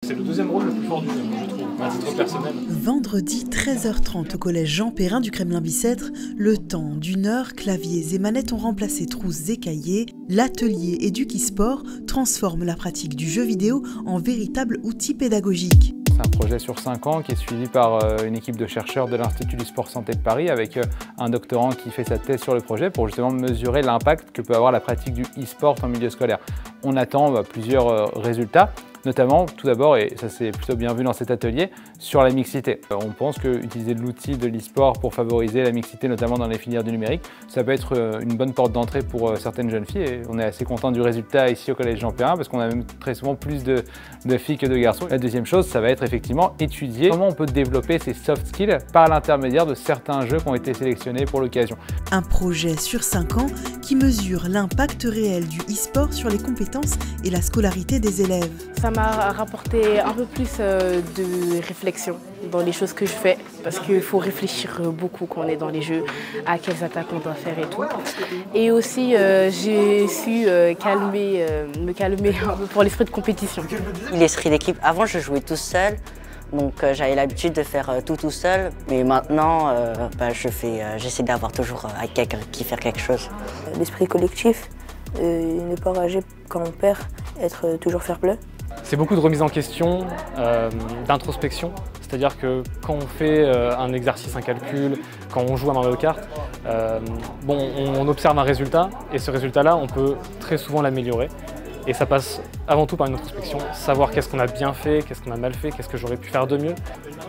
C'est le deuxième rôle le plus fort du jeu, je trouve, à titre personnel. Vendredi 13h30 au collège Jean Perrin du Kremlin-Bicêtre, le temps d'une heure, claviers et manettes ont remplacé trousses et cahiers. L'atelier EdukiSport transforme la pratique du jeu vidéo en véritable outil pédagogique. C'est un projet sur 5 ans qui est suivi par une équipe de chercheurs de l'Institut du Sport Santé de Paris avec un doctorant qui fait sa thèse sur le projet pour justement mesurer l'impact que peut avoir la pratique du e-sport en milieu scolaire. On attend plusieurs résultats, notamment tout d'abord, et ça c'est plutôt bien vu dans cet atelier, sur la mixité. On pense qu'utiliser l'outil de l'e-sport pour favoriser la mixité, notamment dans les filières du numérique, ça peut être une bonne porte d'entrée pour certaines jeunes filles et on est assez content du résultat ici au collège Jean Perrin parce qu'on a même très souvent plus de filles que de garçons. La deuxième chose, ça va être effectivement étudier comment on peut développer ces soft skills par l'intermédiaire de certains jeux qui ont été sélectionnés pour l'occasion. Un projet sur 5 ans qui mesure l'impact réel du e-sport sur les compétences et la scolarité des élèves. Ça m'a rapporté un peu plus de réflexion dans les choses que je fais parce qu'il faut réfléchir beaucoup quand on est dans les jeux, à quelles attaques on doit faire et tout. Et aussi j'ai su me calmer un peu pour l'esprit de compétition. L'esprit d'équipe, avant je jouais tout seul, donc j'avais l'habitude de faire tout seul, mais maintenant j'essaie d'avoir toujours quelqu'un qui fait quelque chose. L'esprit collectif, ne pas rager quand on perd, être toujours fair play. C'est beaucoup de remise en question, d'introspection, c'est-à-dire que quand on fait un exercice, un calcul, quand on joue à Mario Kart, on observe un résultat et ce résultat-là, on peut très souvent l'améliorer. Et ça passe avant tout par une introspection, savoir qu'est-ce qu'on a bien fait, qu'est-ce qu'on a mal fait, qu'est-ce que j'aurais pu faire de mieux.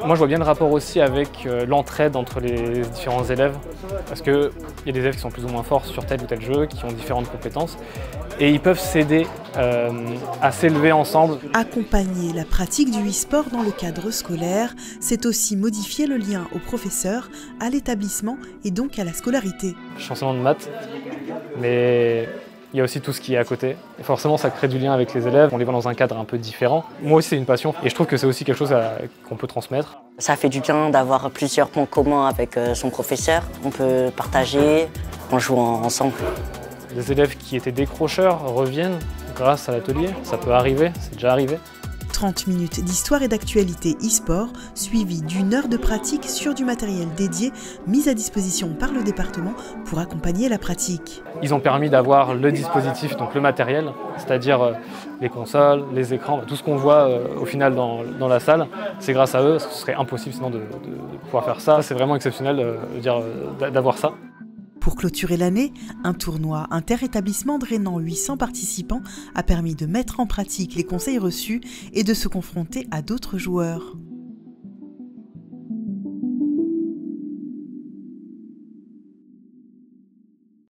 Moi je vois bien le rapport aussi avec l'entraide entre les différents élèves, parce qu'il y a des élèves qui sont plus ou moins forts sur tel ou tel jeu, qui ont différentes compétences, et ils peuvent s'aider à s'élever ensemble. Accompagner la pratique du e-sport dans le cadre scolaire, c'est aussi modifier le lien aux professeurs, à l'établissement et donc à la scolarité. Je suis enseignant de maths, mais il y a aussi tout ce qui est à côté. Et forcément, ça crée du lien avec les élèves. On les voit dans un cadre un peu différent. Moi aussi, c'est une passion. Et je trouve que c'est aussi quelque chose qu'on peut transmettre. Ça fait du bien d'avoir plusieurs points communs avec son professeur. On peut partager en jouant ensemble. Les élèves qui étaient décrocheurs reviennent grâce à l'atelier. Ça peut arriver, c'est déjà arrivé. 30 minutes d'histoire et d'actualité e-sport, suivies d'une heure de pratique sur du matériel dédié mis à disposition par le département pour accompagner la pratique. Ils ont permis d'avoir le dispositif, donc le matériel, c'est-à-dire les consoles, les écrans, tout ce qu'on voit au final dans la salle, c'est grâce à eux, parce que ce serait impossible sinon de pouvoir faire ça. C'est vraiment exceptionnel d'avoir ça. Pour clôturer l'année, un tournoi inter-établissement drainant 800 participants a permis de mettre en pratique les conseils reçus et de se confronter à d'autres joueurs.